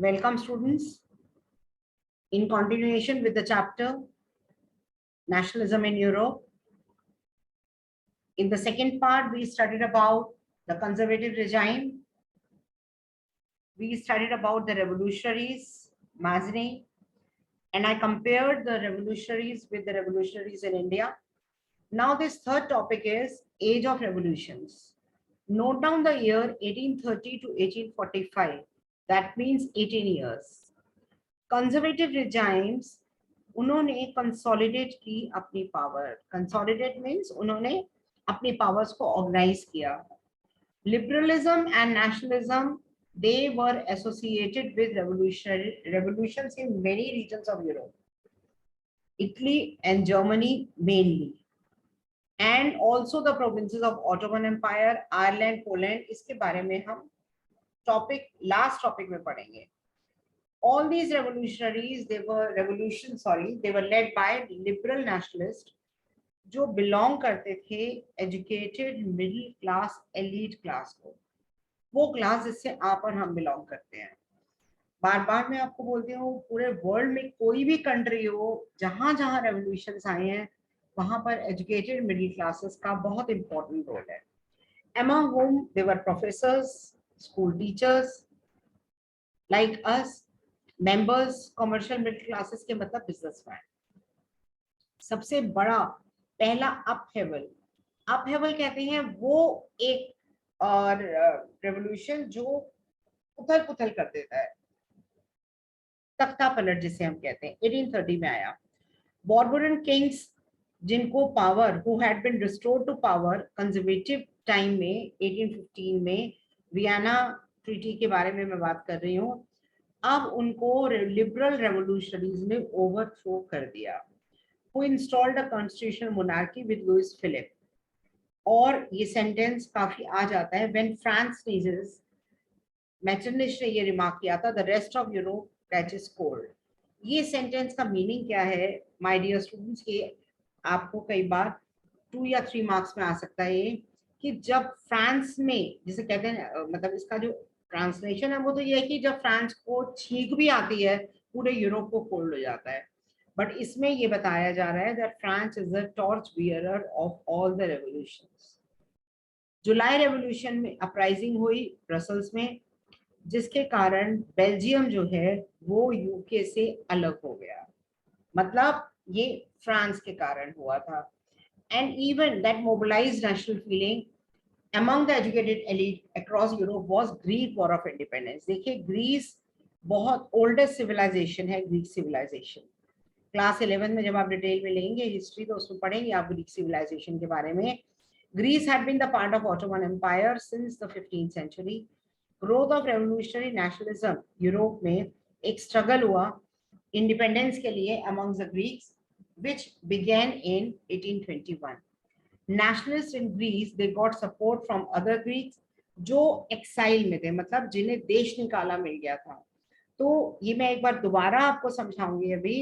Welcome students. In continuation with the chapter Nationalism in Europe. In the second part, we studied about the conservative regime. We studied about the revolutionaries, Mazarin, and I compared the revolutionaries with the revolutionaries in India. Now this third topic is Age of Revolutions. Note down the year 1830 to 1845. That means 18 years. Conservative regimes उन्होंने consolidate की अपनी power. Consolidate means उन्होंने अपनी powers को organise किया. Liberalism and nationalism they were associated with revolutions in many regions of Europe, Italy and Germany mainly, and also the provinces of Ottoman Empire, Ireland, Poland. इसके बारे में हम last topic में पढ़ेंगे. All these revolutionaries, they were led by liberal nationalists जो belong करते थे educated middle class elite class को. वो क्लास जिससे आप और हम बिलोंग करते हैं. बार बार मैं आपको बोलती हूँ, पूरे वर्ल्ड में कोई भी कंट्री हो जहां जहां रेवोल्यूशंस आए हैं वहां पर एजुकेटेड मिडिल क्लासेस का बहुत इंपॉर्टेंट रोल है. among whom they were professors, school teachers like us, members, commercial middle classes के मतलब बिजनेसमैन. सबसे बड़ा पहला अपहेवल कहते हैं वो एक और रेवोल्यूशन जो उथल पुथल कर देता है, तख्ता पलट जिसे हम कहते हैं, 1830 में आया. बॉर्बरन किंग्स जिनको power, who had been restored to power conservative time में 1815 में, वियना ट्रीटी के बारे में मैं बात कर रही हूँ. अब उनको लिबरल रेवोल्यूशनरीज ने ओवरथ्रो कर दिया. Who installed a constitutional monarchy with Louis Philippe. और ये सेंटेंस काफी आ जाता है व्हेन फ्रांस स्नीजेस. मैटरनिश ने ये रिमार्क किया था, the rest of Europe catches cold. ये सेंटेंस का मीनिंग क्या है माय डियर स्टूडेंट्स? के आपको कई बार 2 या 3 मार्क्स में आ सकता है ये, कि जब फ्रांस में, जिसे कहते हैं, मतलब इसका जो ट्रांसलेशन है वो तो ये है कि जब फ्रांस को छींक भी आती है पूरे यूरोप को कोल्ड हो जाता है. बट इसमें ये बताया जा रहा है that France is the torch bearer of all the revolutions. July revolution में अपराइजिंग हुई ब्रसल्स में, जिसके कारण बेल्जियम जो है वो यूके से अलग हो गया. मतलब ये फ्रांस के कारण हुआ था. And even that mobilised national feeling among the educated elite across Europe was Greek War of Independence. देखिए ग्रीस बहुत ओल्डेस्ट सिविलाइजेशन है, ग्रीक सिविलाइजेशन. क्लास 11 में जब आप डिटेल में लेंगे हिस्ट्री तो उसमें पढ़ेंगे आप ग्रीक सिविलाइजेशन के बारे में. Greece had been the part of Ottoman Empire since the 15th century. Growth of revolutionary nationalism Europe में एक स्ट्रगल हुआ इंडिपेंडेंस के लिए among the Greeks, which began in 1821. Nationalists in Greece, they got support from other Greeks जो exile में थे, मतलब जिन्हें देश निकाला मिल गया था. तो ये मैं एक बार दोबारा आपको समझाऊंगी अभी.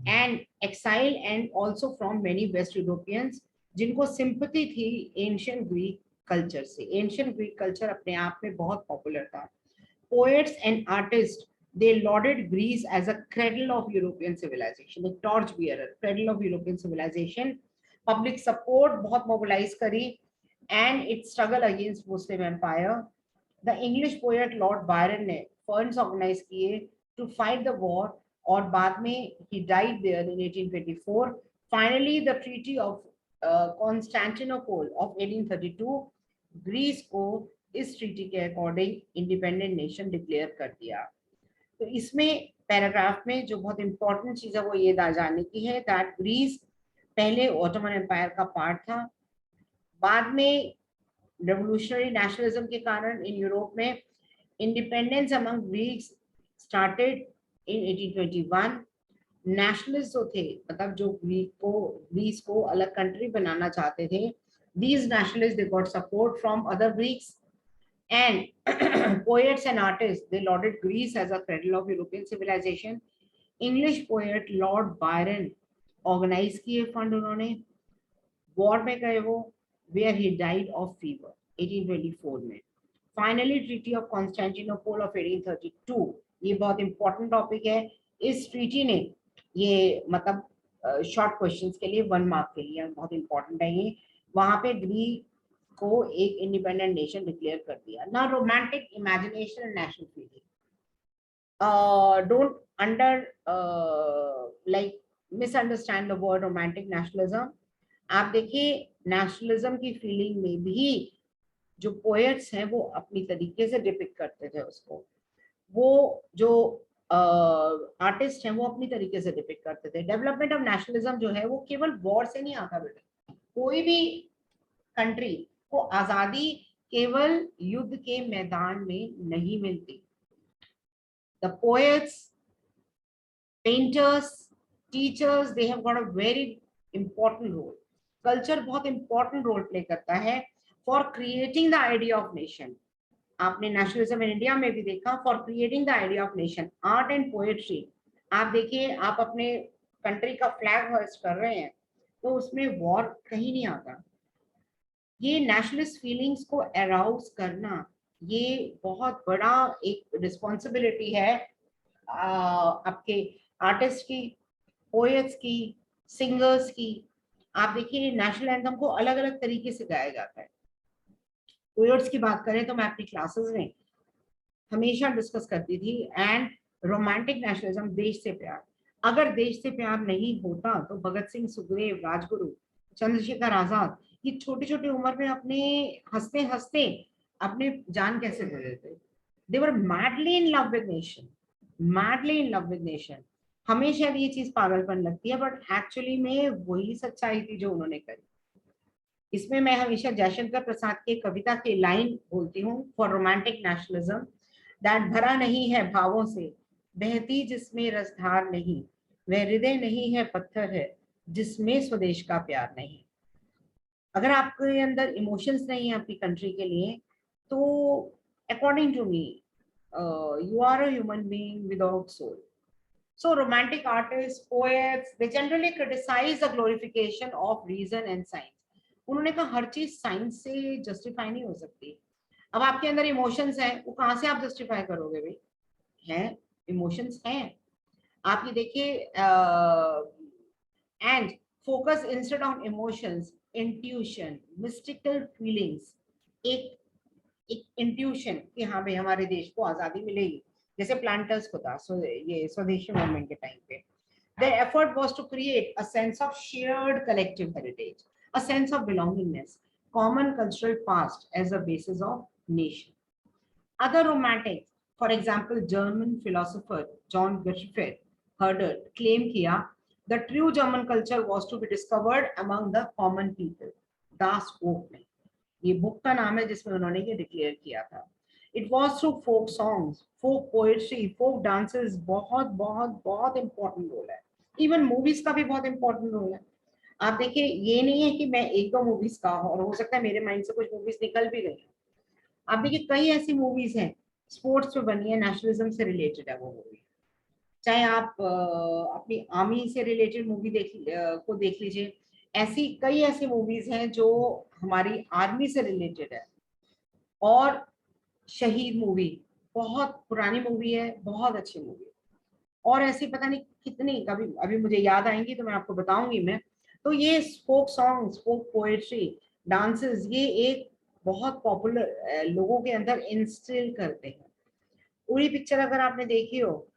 And exile and also from many west Europeans जिनको सिंपैथी थी एंशिएंट ग्रीक कल्चर से. एंशिएंट ग्रीक कल्चर अपने आप में बहुत पॉपुलर था. Poets and artist, they lauded Greece as a cradle of European civilization, a torch bearer, cradle of European civilization. Public support बहुत mobilize करी and its struggle against Muslim empire. The English poet Lord Byron ने funds organize किए to fight the war और बाद में he died there in 1824. Finally, the Treaty of Constantinople of 1832 Greece को इस treaty के अकॉर्डिंग इंडिपेंडेंट नेशन डिक्लेयर कर दिया. तो इसमें पैराग्राफ में जो बहुत इंपॉर्टेंट चीज है वो ये जानने की है दैट ग्रीस पहले ऑटोमन एम्पायर का पार्ट था. बाद में रेवोल्यूशनरी नेशनलिज्म के कारण इन यूरोप में independence among Greeks started in 1821. Nationalist जो थे, मतलब जो ग्रीस को अलग कंट्री बनाना चाहते थे, these nationalists they got support from other Greeks. And poets and artists, they lauded Greece as a cradle of European civilization. English poet Lord Byron organize किए fund उन्होंने. वॉर में गए वो, where he died of fever 1824 में. Finally, Treaty of Constantinople of 1832 ये बहुत important topic है। इस ट्रीटी ने ये मतलब शॉर्ट क्वेश्चंस के लिए 1 मार्क के लिए बहुत इंपॉर्टेंट है ये। वहां पे ग्रीक को एक इंडिपेंडेंट नेशन डिक्लेयर कर दिया ना। Romantic imagination and national feeling, don't under like misunderstand the word romantic nationalism। आप देखिए नेशनलिज्म की फीलिंग में भी जो पोएट्स हैं वो अपनी तरीके से डिपिक्ट करते थे उसको, वो जो आर्टिस्ट हैं वो अपनी तरीके से डिपिक्ट करते थे। डेवलपमेंट ऑफ नेशनलिज्म जो है वो केवल वॉर से नहीं आता बेटा। कोई भी कंट्री को आजादी केवल युद्ध के मैदान में नहीं मिलती। The poets, painters, teachers, they have got a very important role। Culture बहुत इंपॉर्टेंट रोल प्ले करता है for creating the idea of nation. आपने नेशनलिज्म इन इंडिया में भी देखा, for creating the idea of nation. Art and poetry, आप देखिए, आप अपने कंट्री का फ्लैग होस्ट कर रहे हैं तो उसमें वॉर कहीं नहीं आता। ये नेशनलिस्ट फीलिंग्स को अराउज करना, ये बहुत बड़ा एक रिस्पॉन्सिबिलिटी है आपके आर्टिस्ट की, पोएट्स की, सिंगर्स की। आप देखिए नेशनल एंथम को अलग अलग तरीके से गाया जाता है। पोएट्स की बात करें तो मैं अपनी क्लासेस में हमेशा डिस्कस करती थी, एंड रोमांटिक नेशनलिज्म, देश से प्यार। अगर देश से प्यार नहीं होता तो भगत सिंह, सुखदेव, राजगुरु, चंद्रशेखर आजाद ये छोटी छोटी उम्र में अपने हंसते हंसते अपने जान कैसे दे देते। They were madly in love with nation, madly in love with nation. हमेशा ये चीज पागलपन लगती है, बट एक्चुअली में वही सच्चाई थी जो उन्होंने करी। इसमें मैं हमेशा जयशंकर प्रसाद की कविता की लाइन बोलती हूँ, फॉर रोमांटिक नेशनलिज्म, दैट भरा नहीं है भावों से, बहती जिसमें रसधार नहीं, वह हृदय नहीं है पत्थर है, जिसमें स्वदेश का प्यार नहीं। अगर आपके अंदर इमोशंस नहीं है आपकी कंट्री के लिए, तो according to me you are a human being without soul। So romantic artists, poets, they generally criticize the glorification of reason and science। उन्होंने कहा हर चीज साइंस से जस्टिफाई नहीं हो सकती। अब आपके अंदर इमोशंस हैं, वो कहाँ से आप जस्टिफाई करोगे भाई? हैं, इमोशंस हैं। आप ये देखिए, and focus instead on emotions, intuition, mystical feelings. एक एक इंट्यूशन कि हाँ भाई हमारे देश को आजादी मिलेगी, जैसे प्लांटर्स को था ये स्वदेशी मूवमेंट के टाइम पे। Their effort was to create a sense of shared collective heritage, a sense of belongingness, common cultural past as a basis of nation। Other romantics, for example, German philosopher John Gottfried Herder claim किया the true German culture was to be discovered among the common people। Das Book में, ये book का नाम है जिसमें उन्होंने ये declare किया था। It was through folk songs, folk poetry, folk dances. बहुत बहुत बहुत इंपॉर्टेंट रोल है। इवन मूवीज का भी बहुत इंपॉर्टेंट रोल है। आप देखिए, ये नहीं है कि मैं एक दो मूवीज का, और हो सकता है मेरे माइंड से कुछ मूवीज निकल भी गई। आप देखिए कई ऐसी मूवीज हैं स्पोर्ट्स में बनी है, नेशनलिज्म से रिलेटेड है वो मूवी। चाहे आप अपनी आर्मी से रिलेटेड मूवी को देख लीजिए। ऐसी कई ऐसी मूवीज हैं जो हमारी आर्मी से रिलेटेड है। और शहीद मूवी बहुत पुरानी मूवी है, बहुत अच्छी मूवी। और ऐसी पता नहीं कितनी, कभी अभी मुझे याद आएंगी तो मैं आपको बताऊंगी मैं। तो ये फोक सॉन्ग्स, फोक पोएट्री, डांसेस, ये एक बहुत पॉपुलर लोगों के अंदर इंस्टिल करते हैं। पूरी पिक्चर अगर आपने देखी हो,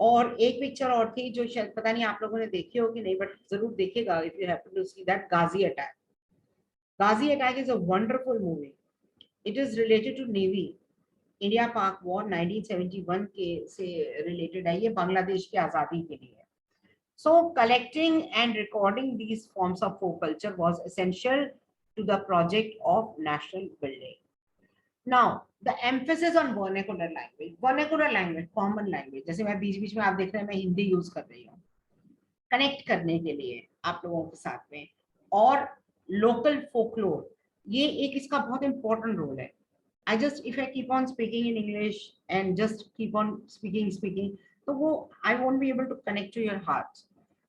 और एक पिक्चर और थी जो शायद पता नहीं आप लोगों ने देखी हो कि नहीं, बट जरूर देखेगा if you happen to see that, Ghazi attack. Ghazi attack is a wonderful movie. It is related to navy. India Pak war 1971 के से रिलेटेड है, ये बांग्लादेश की आजादी के लिए। So collecting and recording these forms of folk culture was essential to the project of national building। Now the emphasis on vernacular language, vernacular language, common language। जैसे मैं बीच बीच में आप देख रहे हैं मैं हिंदी यूज कर रही हूँ कनेक्ट करने के लिए आप लोगों के साथ में, और लोकल फोकलोर, ये एक इसका बहुत इंपॉर्टेंट रोल है। I just, if I keep on speaking in English and just keep on speaking, so I won't be able to connect to your heart।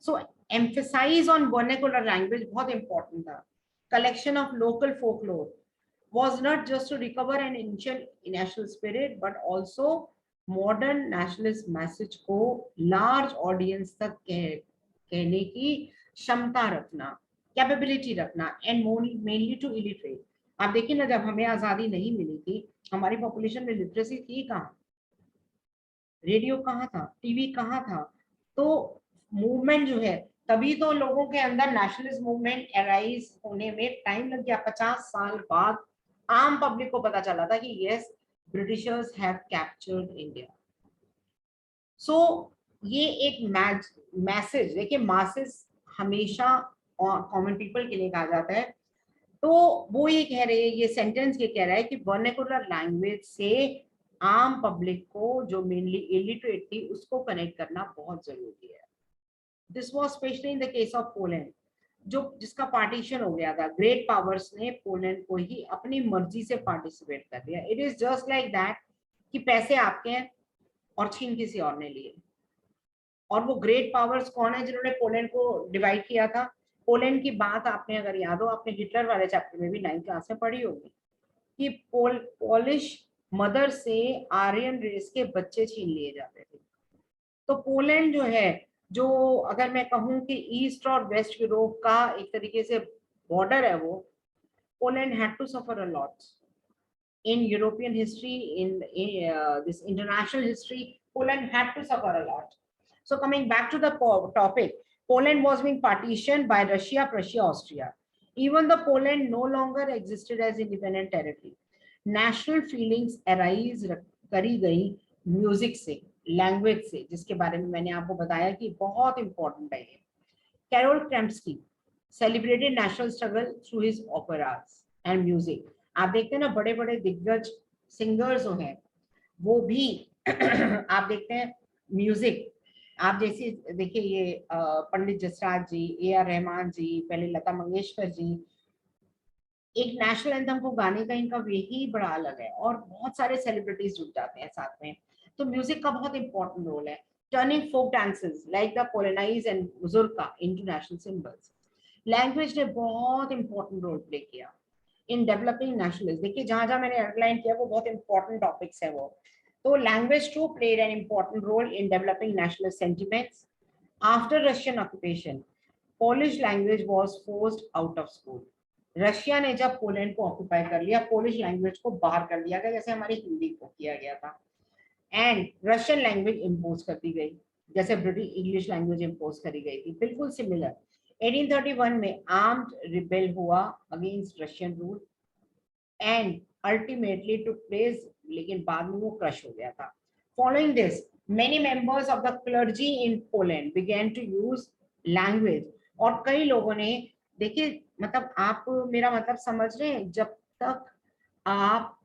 So emphasize on vernacular language बहुत important था। Collection of local folklore was not just to recover an ancient national spirit, but also modern nationalist message को large audience तक कहने की क्षमता रखना, capability रखना, and mainly to illiterate. आप देखिए ना, जब हमें आजादी नहीं मिली थी, हमारी पॉपुलेशन में लिटरेसी थी कहाँ? रेडियो कहाँ था? टीवी कहाँ था? तो मूवमेंट जो है, तभी तो लोगों के अंदर नेशनलिस्ट मूवमेंट एराइज होने में टाइम लग गया। 50 साल बाद आम पब्लिक को पता चला था कि yes, britishers have captured India. So ये एक मैसेज देखिए, मासेस हमेशा कॉमन पीपल के लिए कहा जाता है। तो वो ये कह रहे हैं, ये सेंटेंस ये कह रहा है कि वर्नाकुलर लैंग्वेज से आम पब्लिक को, जो मेनली इलिटरेट थी, उसको कनेक्ट करना बहुत जरूरी है। This was specially in the case of Poland, जो जिसका पार्टीशन हो गया था। ग्रेट पावर्स ने पोलैंड को ही अपनी मर्जी से पार्टिसिपेट कर दिया। It is just like that कि पैसे आपके हैं और छीन किसी और ने लिए। और वो ग्रेट पावर्स कौन है जिन्होंने पोलैंड को डिवाइड किया था? पोलैंड की बात आपने अगर याद हो, आपने हिटलर वाले चैप्टर में भी 9th क्लास में पढ़ी होगी कि पोलिश मदर से आर्यन रेस के बच्चे छीन लिए जाते थे। तो पोलैंड जो है, जो अगर मैं कहूँ कि ईस्ट और वेस्ट यूरोप का एक तरीके से बॉर्डर है, वो Poland had to suffer a lot in European history, in this international history. Poland had to suffer a lot. So coming back to the topic, Poland was being partitioned by Russia, Prussia, Austria. Even though Poland no longer existed as independent territory, national feelings arise करी गई music से, language से, जिसके बारे में मैंने आपको बताया कि बहुत इंपॉर्टेंट है। Karol Kurpinski celebrated national struggle through his operas and music. आप देखते हैं ना, बड़े बड़े दिग्गज सिंगर्स जो हैं वो भी आप देखते हैं म्यूजिक। आप जैसे देखिए, ये पंडित जसराज जी, ए आर रहमान जी, पहले लता मंगेशकर जी, एक नेशनल एंथम को गाने का इनका वे ही बड़ा अलग है, और बहुत सारे सेलिब्रिटीज जुट जाते हैं साथ में। तो म्यूजिक का बहुत इंपॉर्टेंट रोल है। Turning folk dances like the polonaise and mazurka into national symbols. Language ने बहुत इंपॉर्टेंट रोल प्ले किया इन डेवलपिंग नेशनलिस्ट। देखिए, जहां जहां मैंने अंडरलाइन किया वो बहुत इंपॉर्टेंट टॉपिक्स है वो। तो language too played an important role in developing nationalist sentiments. After Russian occupation, Polish language was forced out of school. Russia ने जब पोलैंड को ऑक्यूपाई कर लिया, पोलिश लैंग्वेज को बाहर कर दिया गया, जैसे हमारी हिंदी को किया गया था। एंड रशियन लैंग्वेज इम्पोज कर दी गई, जैसे ब्रिटिश इंग्लिश लैंग्वेज इम्पोज करी गई थी, बिल्कुल सिमिलर। 1831 में आर्म्ड रिबेल हुआ against Russian rule and ultimately took place, लेकिन बाद में वो क्रश हो गया था। Following this, many members of the clergy in Poland began to use language. और कई लोगों ने, देखिए मतलब आप मेरा मतलब समझ रहे हैं, जब तक आप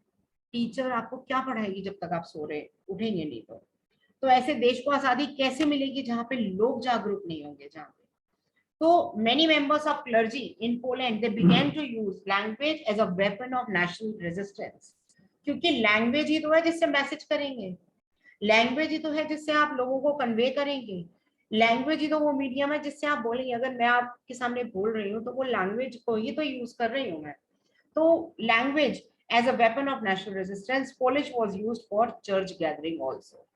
टीचर आपको क्या पढ़ाएगी जब तक आप सो रहे उठेंगे नहीं तो ऐसे देश को आजादी कैसे मिलेगी जहां पे लोग जागरूक नहीं होंगे? जहां पे तो many members of clergy in Poland, they began to use language as a weapon of national resistance, क्योंकि लैंग्वेज ही तो है जिससे मैसेज करेंगे, लैंग्वेज ही तो है जिससे आप लोगों को कन्वे करेंगे, लैंग्वेज ही तो वो मीडियम है जिससे आप बोलेंगे। अगर मैं आपके सामने बोल रही हूँ तो वो लैंग्वेज को ही तो यूज कर रही हूँ मैं। तो language as a weapon of national resistance, Polish was used for church gathering also.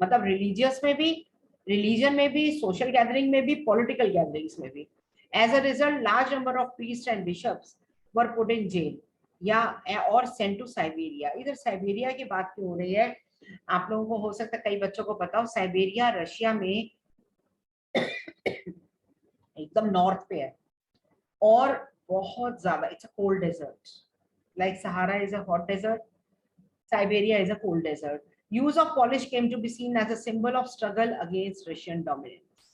मतलब रिलीजियस में भी, रिलीजन में भी, सोशल गैदरिंग में भी, पॉलिटिकल गैदरिंग्स में भी। As a result, large number of priest and bishops were put in jail या और सेंट टू साइबेरिया। इधर साइबेरिया की बात क्यों हो रही है? आप लोगों को हो सकता है कई बच्चों को पता हो, साइबेरिया रशिया में एकदम नॉर्थ पे है और बहुत ज्यादा, it's a cold desert. Like Sahara is a hot desert, Siberia is a cold desert. Use of Polish came to be seen as a symbol of struggle against Russian dominance.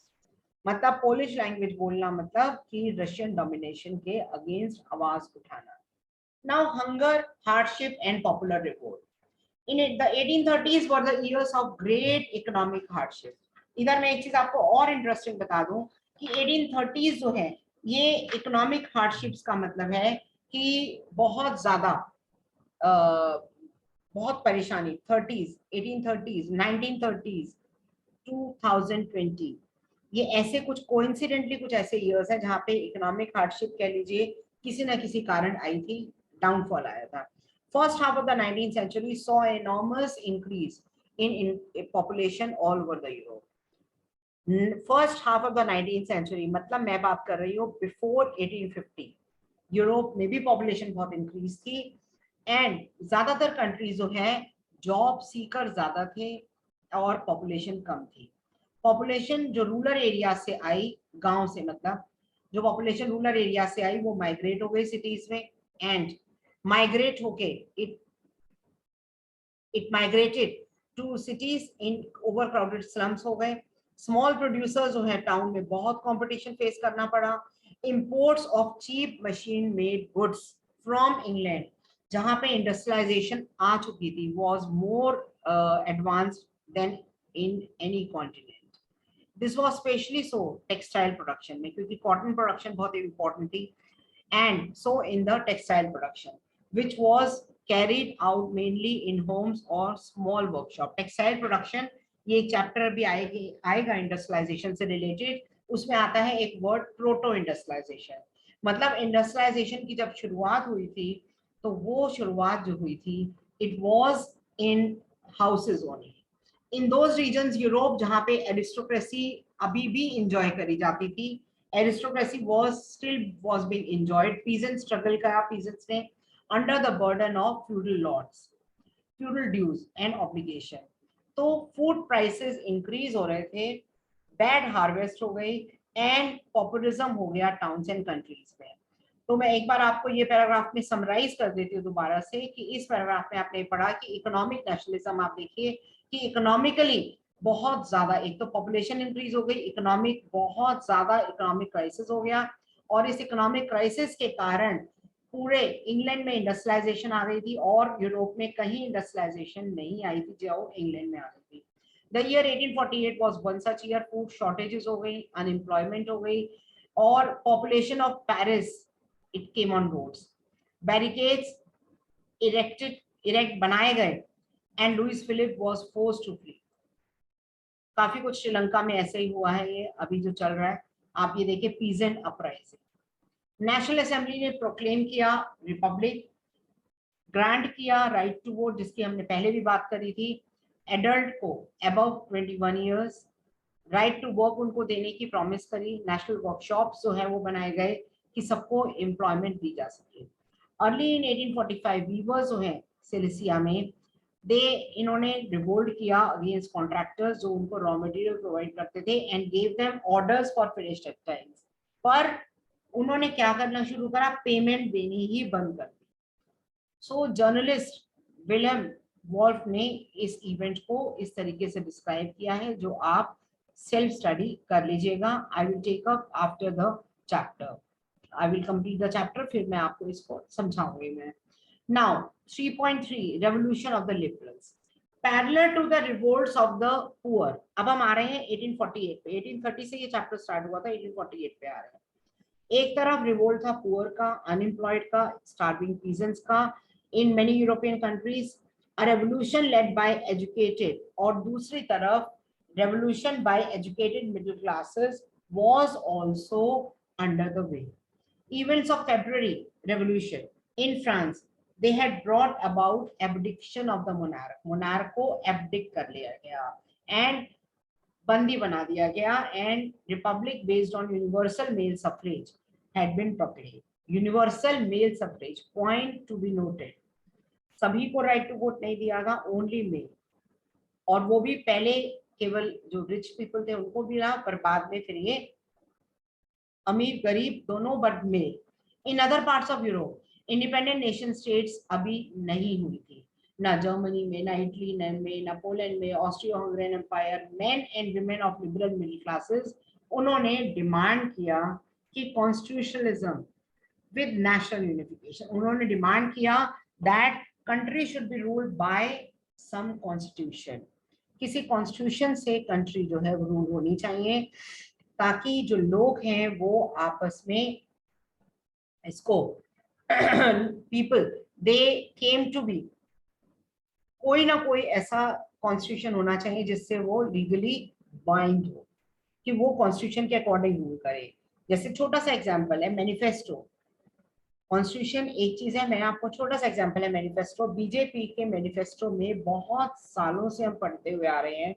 मतलब Polish language बोलना मतलब कि Russian domination के against आवाज उठाना। Now hunger, hardship and popular revolt. In the 1830s were the years of great economic hardship. इधर मैं एक चीज आपको और इंटरेस्टिंग बता दूं कि 1830s जो है, ये इकोनॉमिक हार्डशिप्स का मतलब है कि बहुत ज्यादा बहुत परेशानी। 30s, 1830s, 1930s, 2020, ये ऐसे कुछ कोइंसिडेंटली कुछ ऐसे इयर्स हैं जहां पे इकोनॉमिक हार्डशिप कह लीजिए किसी ना किसी कारण आई थी, डाउनफॉल आया था। First half of the 19th century saw enormous increase in population all over the Europe. First half of the 19th century, मतलब मैं बात कर रही हूँ before 1850, यूरोप में भी पॉपुलेशन बहुत इंक्रीज थी एंड ज्यादातर कंट्रीज जो है जॉब सीकर ज्यादा थे और पॉपुलेशन कम थी। पॉपुलेशन जो रूरल एरिया से आई, गांव से मतलब जो पॉपुलेशन रूरल एरिया से आई वो माइग्रेट हो गई सिटीज में एंड माइग्रेट होके it migrated to cities in overcrowded slums हो गए। स्मॉल प्रोड्यूसर्स जो है टाउन में बहुत कंपटीशन फेस करना पड़ा। Imports of cheap machine made goods from England, जहां पे इंडस्ट्रियलाइजेशन आ चुकी थी, was more advanced than in any continent. This was specially so textile production में, क्योंकि कॉटन प्रोडक्शन बहुत इंपॉर्टेंट थी, and so in the textile production, which was carried out mainly in homes or small workshop. Textile production, ये chapter भी आएगा industrialisation से related, उसमें आता है एक वर्ड प्रोटो इंडस्ट्रियलाइजेशन। मतलब इंडस्ट्रियलाइजेशन की जब शुरुआत हुई थी तो वो शुरुआत जो हुई थी it was in houses only in those regions. Europe जहाँ पे एरिस्टोक्रेसी अभी भी इंजॉय करी जाती थी, aristocracy was being enjoyed. Peasants struggle kara, peasants ne, under the burden of feudal lords, feudal dues and obligation. तो फूड प्राइसेस इंक्रीज हो रहे थे, बैड हार्वेस्ट हो गई एंड पॉपुलिज्म हो गया टाउन्स एंड कंट्रीज में। तो मैं एक बार आपको ये पैराग्राफ में समराइज कर देती हूँ दोबारा से कि इस पैराग्राफ में आपने पढ़ा कि इकोनॉमिक नेशनलिज्म, आप देखिए कि इकोनॉमिकली बहुत ज्यादा, एक तो पॉपुलेशन इंक्रीज हो गई, इकोनॉमिक बहुत ज्यादा इकोनॉमिक क्राइसिस हो गया और इस इकोनॉमिक क्राइसिस के कारण पूरे इंग्लैंड में इंडस्ट्रियलाइजेशन आ गई थी और यूरोप में कहीं इंडस्ट्रियलाइजेशन नहीं आई थी जो इंग्लैंड में आ गई थी। The year 1848 was one such year. Food shortages हो गई, अनएम्प्लॉयमेंट हो गई और population of Paris it came on roads, barricades erect बनाए गए and Louis Philippe was forced to flee. काफी कुछ श्रीलंका में ऐसे ही हुआ है, ये अभी जो चल रहा है आप ये देखिए, पीजेंट अपराइजिंग। नेशनल असेंबली ने प्रोक्लेम किया रिपब्लिक, ग्रांट किया राइट टू वोट, जिसकी हमने पहले भी बात करी थी, एडल्ट को above 21 years, right to work उनको देने की प्रॉमिस करी। नेशनल वर्कशॉप्स जो है वो बनाए गए कि सबको एम्प्लॉयमेंट दी जा सके। अर्ली इन 1845 वीवर्स जो है सिलिसिया में, इन्होंने रिवोल्ट किया अगेंस्ट कॉन्ट्रैक्टर्स जो उनको रॉ मटेरियल प्रोवाइड करते थे and gave them orders for finished textiles. पर उन्होंने क्या करना शुरू करा, पेमेंट देनी ही बंद कर दी। सो जर्नलिस्ट विलियम वॉल्फ ने इस इवेंट को इस तरीके से डिस्क्राइब किया है, जो आप सेल्फ स्टडी कर लीजिएगा। I will take up after the chapter, I will complete the chapter, फिर मैं आपको इसको समझाऊंगी मैं। Now 3.3 revolution of the liberals parallel to the revolts of the poor। अब हम आ रहे हैं 1848 पे, 1830 से ये चैप्टर स्टार्ट हुआ था, 1848 पे आ रहे हैं। एक तरफ रिवोल्ट था पुअर का, अनएम्प्लॉयड का, स्टार्विंग पीजेंट्स का in many European countries, a revolution led by educated, और दूसरी तरफ revolution by educated middle classes was also under the way. Events of February Revolution in France, they had brought about abdication of the monarch। monarch को abdict कर लिया गया and बंदी बना दिया गया and republic based on universal male suffrage had been proclaimed। universal male suffrage, point to be noted, सभी को right to vote नहीं दिया गया, only male, और वो भी पहले केवल जो rich people थे उनको भी रहा, पर बाद में फिर ये अमीर गरीब दोनों, but male. In other parts of Europe independent nation states अभी नहीं हुई थी, ना जर्मनी में, ना इटली में, ना पोलैंड में, Austria Hungarian empire. Men and women of liberal middle classes, उन्होंने डिमांड किया कि कॉन्स्टिट्यूशनलिज्म विद नेशनल यूनिफिकेशन, उन्होंने डिमांड किया that country should be ruled by some constitution, किसी कॉन्स्टिट्यूशन से कंट्री जो है वो रूल होनी चाहिए, ताकि जो लोग हैं वो आपस में इसको people they came to be, कोई ना कोई ऐसा कॉन्स्टिट्यूशन होना चाहिए जिससे वो लीगली बाइंड हो, कि वो कॉन्स्टिट्यूशन के अकॉर्डिंग रूल करे। जैसे छोटा सा एग्जांपल है मैनिफेस्टो। कॉन्स्टिट्यूशन एक चीज है, मैं आपको छोटा सा एग्जांपल है मैनिफेस्टो, बीजेपी के मैनिफेस्टो में बहुत सालों से हम पढ़ते हुए आ रहे हैं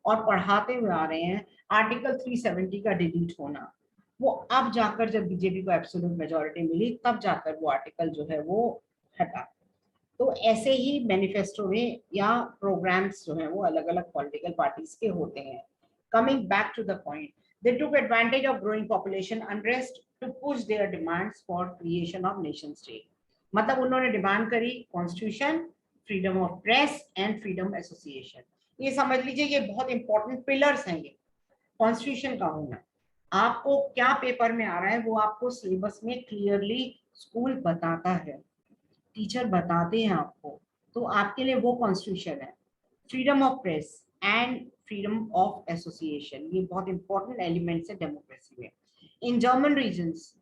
और पढ़ाते हुए आ रहे हैं आर्टिकल 370 का डिलीट होना। वो अब जाकर जब बीजेपी को एब्सोल्यूट मेजोरिटी मिली तब जाकर वो आर्टिकल जो है वो हटा। तो ऐसे ही मैनिफेस्टो में या प्रोग्राम्स जो हैं वो अलग अलग पॉलिटिकल पार्टीज के होते हैं। Coming back to the point, they took advantage of growing population unrest to push their demands for creation of nation state। मतलब उन्होंने डिमांड करी constitution, freedom of press and freedom association. ये समझ लीजिए ये बहुत इंपॉर्टेंट पिलर्स हैं ये कॉन्स्टिट्यूशन का होना। आपको क्या पेपर में आ रहा है वो आपको सिलेबस में क्लियरली स्कूल बताता है, टीचर बताते हैं आपको, तो आपके लिए वो कॉन्स्टिट्यूशन है। Freedom of press and freedom of association, ये बहुत इंपॉर्टेंट एलिमेंट्स है डेमोक्रेसी में। इन जर्मन रीजन्स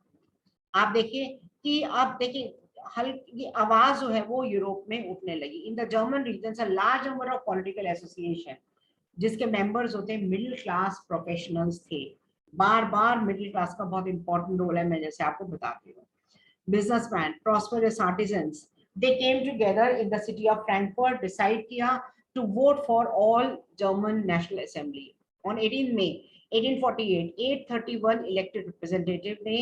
आप देखिए कि आप देखिए हल्की आवाज जो है वो यूरोप में उठने लगी। In the German regions a large number of political association जिसके मेंबर्स होते हैं मिडिल क्लास प्रोफेशनल्स थे। बार बार मिडिल क्लास का बहुत इंपॉर्टेंट रोल है, मैं जैसे आपको बताती हूँ। businessmen, prosperous artisans, they came together in the city of Frankfurt, decide किया to vote for all German National Assembly on 18 May 1848। 831 elected representative ने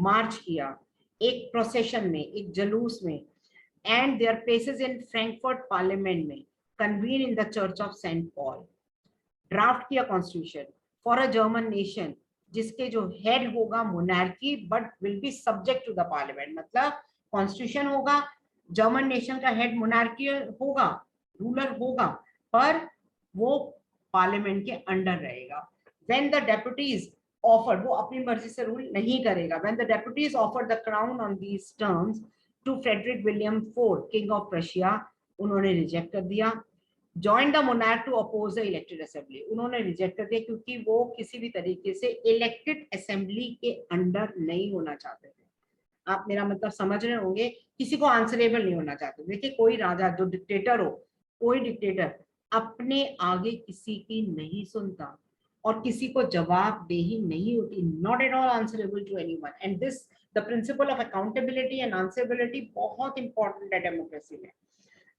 मार्च किया एक प्रोसेशन में, एक जलूस में, and their places in Frankfurt Parliament में convene in the Church of Saint Paul। Draft किया constitution for a German nation जिसके जो हेड होगा monarchy but will be subject to the parliament. मतलब कॉन्स्टिट्यूशन होगा, जर्मन नेशन का head monarchy होगा, ruler होगा, पर वो पार्लियामेंट के अंडर रहेगा। व्हेन द डेप्यूटीज ऑफर्ड, वो अपनी मर्जी से रूल नहीं करेगा। When the deputies offered the crown on these terms to Frederick William fourth king of Russia, उन्होंने रिजेक्ट कर दिया। Join the monarch to oppose the elected assembly, उन्होंने रिजेक्ट कर दिया क्योंकि वो किसी भी तरीके से इलेक्टेड असेंबली के अंडर नहीं होना चाहते थे। आप मेरा मतलब समझ रहे होंगे, किसी को आंसरेबल नहीं होना चाहते। देखिए कोई राजा जो डिक्टेटर हो, कोई डिक्टेटर अपने आगे किसी की नहीं सुनता और किसी को जवाबदेही नहीं होती, not at all answerable to anyone. And this the principle of accountability and answerability बहुत इंपॉर्टेंट है डेमोक्रेसी में।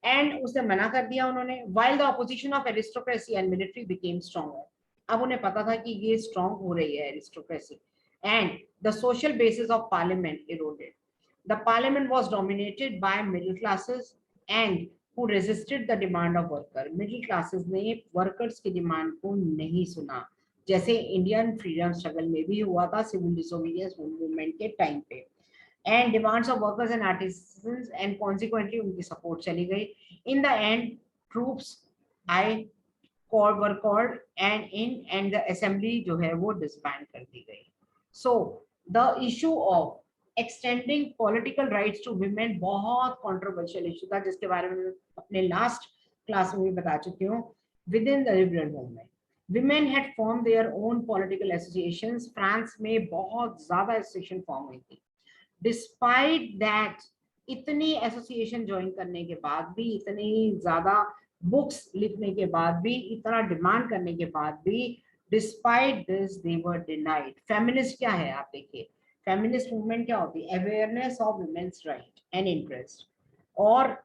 एंड उसने मना कर दिया उन्होंने। while the opposition of aristocracy and military became stronger, अब उन्हें पता था कि ये स्ट्रॉन्ग हो रही है aristocracy, and the social basis of parliament eroded। the parliament was dominated by middle classes and who resisted the demand of worker। middle classes ने workers की डिमांड को नहीं सुना, जैसे इंडियन फ्रीडम स्ट्रगल में भी हुआ था सिविल डिसोबीडियंस मूवमेंट के टाइम पे। and demands of workers and artisans and consequently उनकी support चली गई। In the end, troops were called and the assembly जो है वो disband कर दी गई। So the issue of extending political rights to women बहुत controversial issue था, जिसके बारे में मैं अपने last class में भी बता चुकी हूँ। Within the liberal movement, women had formed their own political associations। France में बहुत ज्यादा association form हुई थी। डिस्पाइट दैट, इतनी एसोसिएशन ज्वाइन करने के बाद भी, इतनी ज्यादा बुक्स लिखने के बाद भी, इतना डिमांड करने के बाद भी, despite this they were denied. Feminist क्या है आप देखिए, फेमिनिस्ट मूवमेंट क्या होती है? Awareness of women's right and interest और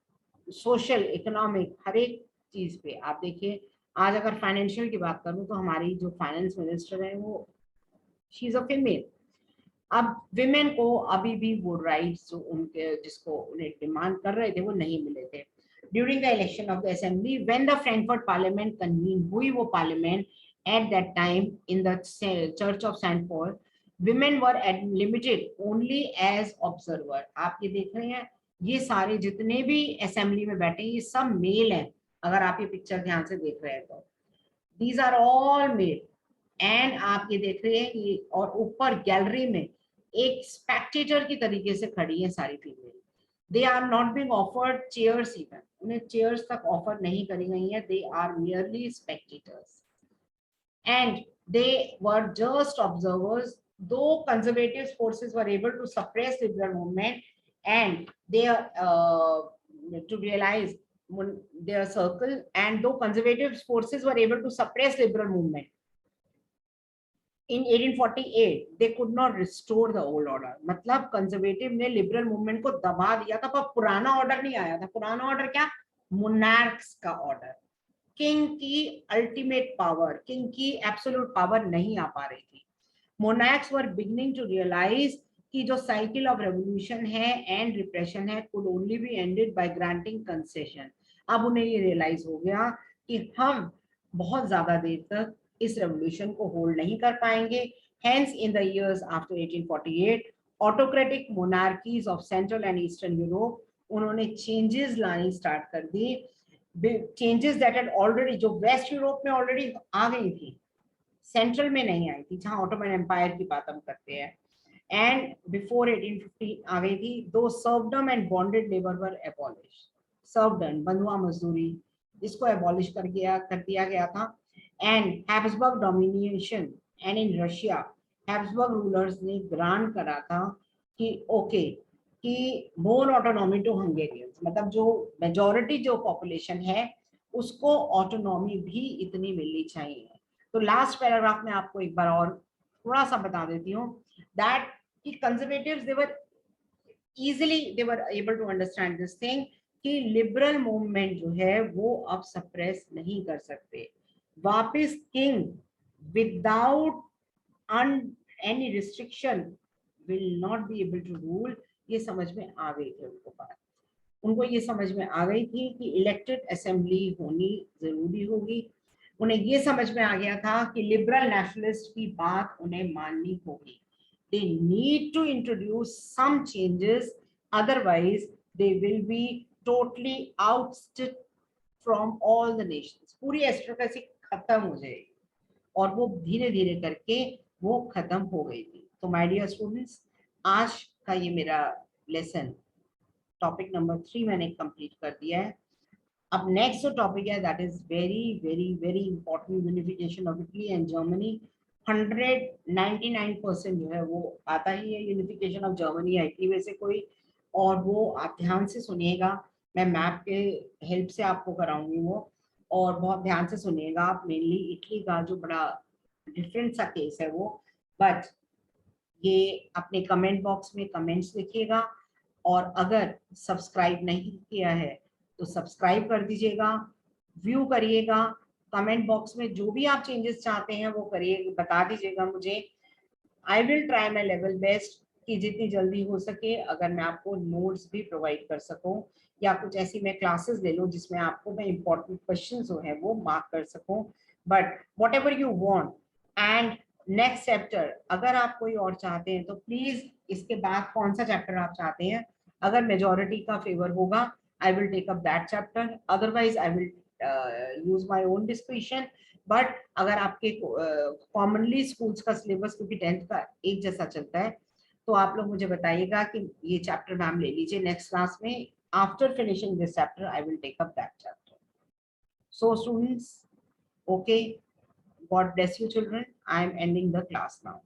सोशल इकोनॉमिक हर एक चीज पे। आप देखिए आज अगर फाइनेंशियल की बात करूं तो हमारी जो फाइनेंस मिनिस्टर है वो शी इज अ फीमेल। अब विमेन को अभी भी वो राइट्स जो उनके जिसको उन्हें डिमांड कर रहे थे वो नहीं मिले थे। During the election of the assembly when the Frankfurt parliament convene हुई, वो parliament at that time in the church of Saint Paul, women were limited only as observer. आप ये देख रहे हैं ये सारे जितने भी असेंबली में बैठे हैं ये सब मेल हैं, अगर आप ये पिक्चर ध्यान से देख रहे हैं तो these are all male. And आप ये देख रहे हैं ये, और ऊपर गैलरी में एक स्पेक्टेटर की तरीके से खड़ी है सारी female. They are not being offered chairs, even उन्हें चेयर्स तक ऑफर नहीं करी गई है। They are merely spectators and they were just observers. Though conservative forces were able to suppress liberal movement and they to realize their circle, and though conservative forces were able to suppress liberal movement, In 1848 they could not restore the old order. मतलब conservative ने liberal movement को दबा दिया था, पर पुराना order नहीं आया था. पुराना ऑर्डर क्या? मोनार्क्स का ऑर्डर. किंग की अल्टीमेट पावर, किंग की एब्सोल्यूट पावर नहीं आ पा रही थी. Monarchs were beginning to realize कि जो साइकिल ऑफ रेवोल्यूशन है एंड रिप्रेशन है could only be ended by granting concession. अब उन्हें ये रियलाइज हो गया कि हम बहुत ज्यादा देर तक इस रेवोल्यूशन को होल्ड नहीं कर पाएंगे. Hence, in the years after 1848, autocratic monarchies of Central and Eastern Europe, उन्होंने चेंजेस लानी स्टार्ट कर दी. चेंजेस दैट हैड ऑलरेडी, जो वेस्ट यूरोप में ऑलरेडी आ गई थी, सेंट्रल में नहीं आई थी, जहां ऑटोमन एम्पायर की बात हम करते हैं. एंड बिफोर 1850 आ गई थी. Though serfdom and bonded labour were abolish. Serfdom, बंधुआ मजदूरी, इसको एबॉलिश कर दिया गया था. And Habsburg domination, and in Russia Habsburg rulers ने ग्रांट करा था कि ओके कि मोर ऑटोनॉमी टू हंगेरियंस, मतलब जो मेजॉरिटी जो पॉपुलेशन है उसको ऑटोनॉमी भी इतनी मिलनी चाहिए. तो लास्ट पैराग्राफ में आपको एक बार और थोड़ा सा बता देती हूँ दैट कि conservatives they were able to understand this thing कि लिबरल मूवमेंट जो है वो अब सप्रेस नहीं कर सकते. वापिस king without any restriction will not be able to rule. ये समझ में आ गई थी उनको बात. उनको ये समझ में आ गई थी कि इलेक्टेड असेंबली होनी जरूरी होगी. उन्हें ये समझ में आ गया था कि लिबरल नेशनलिस्ट की बात उन्हें माननी होगी. They need to introduce some changes, otherwise they will be totally ousted from all the nations. पूरी एस्ट्रोक्रेसी खत्म हो जाएगी, और वो धीरे धीरे करके वो खत्म हो गई थी. तो माय डियर स्टूडेंट्स, आज का ये मेरा लेसन टॉपिक नंबर 3 मैंने कंप्लीट कर दिया है. अब नेक्स्ट जो टॉपिक है that is very very very important, unification of Italy and Germany. 199% जो है वो आता ही है यूनिफिकेशन ऑफ जर्मनी या इटली में से कोई. और वो आप ध्यान से सुनिएगा, मैं मैप के हेल्प से आपको कराऊंगी वो, और बहुत ध्यान से सुनिएगा आप. मेनली इटली का जो बड़ा डिफरेंट सा केस है वो. बट ये अपने कमेंट बॉक्स में कमेंट्स लिखिएगा, और अगर सब्सक्राइब नहीं किया है तो सब्सक्राइब कर दीजिएगा, व्यू करिएगा, कमेंट बॉक्स में जो भी आप चेंजेस चाहते हैं वो करिए, बता दीजिएगा मुझे. I will try my level best कि जितनी जल्दी हो सके अगर मैं आपको नोट्स भी प्रोवाइड कर सकूं, या कुछ ऐसी मैं क्लासेस ले लूं जिसमें आपको मैं इंपॉर्टेंट क्वेश्चन जो है वो मार्क कर सकूं. But what ever you want. And next chapter अगर आप कोई और चाहते हैं तो प्लीज इसके बाद कौन सा चैप्टर आप चाहते हैं, अगर मेजोरिटी का फेवर होगा I will take up that chapter, otherwise I will use my own discretion. But अगर आपके commonly schools का syllabus क्योंकि 10th का एक जैसा चलता है, तो आप लोग मुझे बताइएगा कि ये chapter मैम ले लीजिए next class में. After finishing this chapter, I will take up that chapter. So students, okay, God bless you children. I am ending the class now.